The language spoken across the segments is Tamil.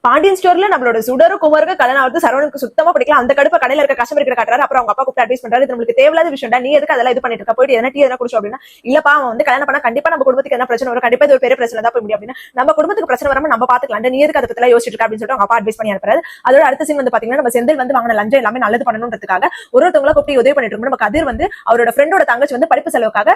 பாண்டியன் ஸ்டோர்ல நம்மளோட சுடரும் குமருக்கு கல்யாணம் ஆகுது. சரவணனுக்கு சுத்தமா பிடிக்கல. அந்த கடுப்ப கடையில இருக்க கஸ்டமர் கிட்ட காட்டுறாரு. அப்புறம் அவங்க அப்பா கூப்பிட்டு அட்வைஸ் பண்றாரு, இது நம்மளுக்கு தேவையில்லாத விஷயம்டா, நீ எதுக்கு அதெல்லாம் இது பண்ணிட்டு இருக்க, போயிட்டு எதனா டீ எதனா குடிச்சோம் அப்படின்னா, இல்லப்பா அவன் வந்து கல்யாணம் பண்ணா கண்டிப்பா நம்ம குடும்பத்துக்கு என்ன பிரச்சனை வரும், கண்டிப்பா இது ஒரு பெரிய பிரச்சனை தான் போய் முடியும் அப்படின்னா, நம்ம குடும்பத்துக்கு பிரச்சனை வராம நம்ம பாத்துக்கலாம், நீ எதுக்கு அதை பத்தி யோசிச்சிட்டு இருக்க அப்படின்னு சொல்லிட்டு அவங்க அப்பா அட்வைஸ் பண்ணி அனுப்புறாரு. அதோட அடுத்த சீன் வந்து பாத்தீங்கன்னா, நம்ம செந்தில் வந்து வாங்கின லஞ்சம் எல்லாமே நல்லது பண்ணணும்ன்றதுக்காக ஒருத்தவங்கள கூப்பிட்டு உதவி பண்ணிட்டு இருக்கோம். நம்ம கதிர் வந்து அவரோட ஃப்ரெண்டோட தங்கச்சி வந்து படிப்பு செலவுக்காக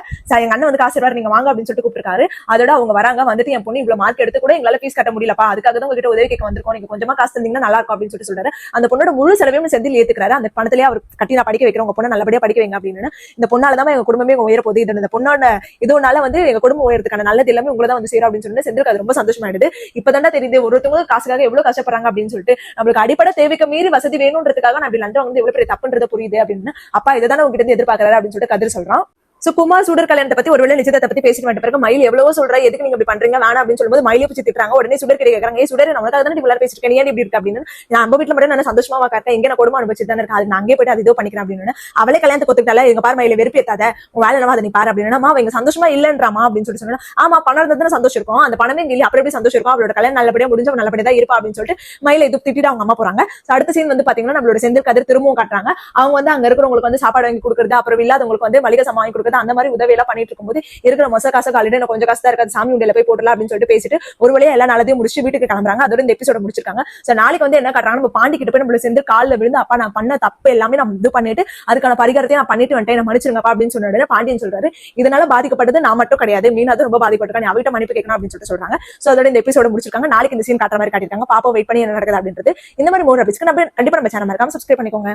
எங்க அண்ணன் வந்து காசு தருவாரு, நீங்க வாங்க அப்படின்னு சொல்லிட்டு கூப்பிட்டுருக்காரு. அதோட அவங்க வராங்க, வந்துட்டு என் பொண்ணு இவ்வளவு மார்க் எடுத்து கூட எங்களால ஃபீஸ் கட்ட முடியலப்பா, அதுக்காக தான் உங்ககிட்ட உதவி கேட்க வந்திருக்கோம், நீங்க கொஞ்சமா காசு தந்தீங்கன்னா நல்லா இருக்கும் அப்படின்னு சொல்லிட்டு சொல்றாரு. அந்த பொண்ணோட முழு செலவையும் செந்தில் ஏத்துக்கிறாரு. அந்த பணத்திலேயே அவர் கட்டி நான் படிக்க வைக்கிறேன், உங்க பொண்ணை நல்லபடியா படிக்க வைங்க அப்படின்னு. இந்த பொண்ணாலதான் எங்க குடும்பமே உயர போகுது, இந்த பொண்ணோட இதுனால வந்து எங்க குடும்பம் உயரத்துக்கான நல்லது எல்லாமே உங்களை தான் வந்து சேரும் அப்படின்னு சொல்லிட்டு செந்திலுக்கு அது ரொம்ப சந்தோஷமாயிடுது. இப்பதான் தெரியுது ஒருத்தவங்க காசுக்காக எவ்வளவு கஷ்டப்படுறாங்க அப்படின்னு சொல்லிட்டு. நம்மளுக்கு அடிப்படை தேவைக்கு மீறி வசதி வேணும்ன்றதுக்காக நான் அப்படி லஞ்சம் வந்து எவ்வளவு பெரிய தப்புன்றது புரியுது அப்படின்னு. அப்பா இதை தானே உங்ககிட்ட இருந்து எதிர்பார்க்கறாரு அப்படின்னு சொல்லிட்டு கதிர் சொல்றான். சோ குமார் சுடர் கல்யாணத்தை பத்தி ஒருவேளை நிச்சயத்தை பத்தி பேசிட்டு வந்த பிறகு மயில் எவ்வளவோ சொல்றா, எதுக்கு நீங்க இப்படி பண்றீங்க வேணாம் அப்படின்னு சொல்லும்போது மயிலே பிடிச்சி திட்டுறாங்க. உடனே சுடர் கிட்ட கேட்கறாங்க, சுடர் நமக்காக தானே இவ்வளவு பேசிட்டு இருக்கேன், ஏன் இப்படி இருக்கு அப்படின்னு. நான் நம்ம வீட்டுல மட்டும் நான் சந்தோஷமா இருக்கேன், எங்க நான் குடும்பம் அனுபவிச்சு தானே இருக்கேன், அது நான் அங்கே போயிட்டு அது இதோ பண்ணிக்கிறேன் அப்படின்னு. அவளே கல்யாணத்தை கொத்துக்கிட்டால, எங்க பாரு மயில வெறுப்பேத்தாத, உன் வேலை என்னமா அதை நீ பாரு அப்படின்னு. அவங்க சந்தோஷமா இல்லன்றாமா அப்படின்னு சொல்லி சொன்னா, ஆமா பணம் இருந்தா சந்தோஷம் இருக்கும், அந்த பணமே இங்க இல்ல, அப்படி எப்படி சந்தோஷம் இருக்கும், அவளோட கல்யாணம் நல்லபடியா முடிஞ்சு நல்லபடியா தான் இருப்பா அப்படின்னு சொல்லிட்டு மயில இது திட்டிட்டு அவங்க அம்மா போறாங்க. அடுத்த சீன் வந்து பாத்தீங்கன்னா நம்மளோட செந்தில் கதிர் திரும்பவும் காட்டுறாங்க. அவங்க வந்து அங்க இருக்கிறவங்களுக்கு வந்து சாப்பாடு வாங்கி கொடுக்குறது, அப்புறம் இல்லாதவங்களுக்கு வந்து மளிகை சாமான் வாங்கி கொடுக்குறது, அந்த மாதிரி உதவி எல்லாம் பண்ணிட்டு இருக்கும்போது இருக்கிற மொச காசு காலிட்டு எனக்கு கொஞ்சம் காசு தான் இருக்காது, சாமி உண்டியில போய் போடலாம் அப்படின்னு சொல்லிட்டு பேசிட்டு ஒரு வழியா எல்லா நாளையும் முடிச்சு வீட்டுக்கு கிளம்புறாங்க. அதோட இந்த எபிசோட முடிச்சிருக்காங்க. சோ நாளைக்கு வந்து என்ன காட்டுறாங்க, நம்ம பாண்டி கிட்ட போய் நம்மள சேர்ந்து காலில் விழுந்து, அப்பா நான் பண்ண தப்பு எல்லாமே நான் இது பண்ணிட்டு அதுக்கான பரிகாரத்தை நான் பண்ணிட்டு வந்துட்டேன், என்ன மன்னிச்சிருங்கப்பா அப்படின்னு சொன்ன பாண்டியன் சொல்றாரு, இதனால பாதிக்கப்பட்டது நான் மட்டும் கிடையாது, மீனாவது ரொம்ப பாதிக்கப்பட்டிருக்கேன், நீ அவகிட்ட மன்னிப்பு கேட்கணும் அப்படின்னு சொல்லிட்டு சொல்றாங்க. சோ அதோட இந்த எபிசோட முடிச்சிருக்காங்க. நாளைக்கு இந்த சீன் காட்டுற மாதிரி காட்டிருக்காங்க. பாப்பா வெயிட் பண்ணி என்ன நடக்குது அப்படின்றது. இந்த மாதிரி மோர் அப்டேட்ஸ்க்கு நம்ம கண்டிப்பா நம்ம சேனல் மறக்காம சப்ஸ்கிரைப் பண்ணிக்கோங்க.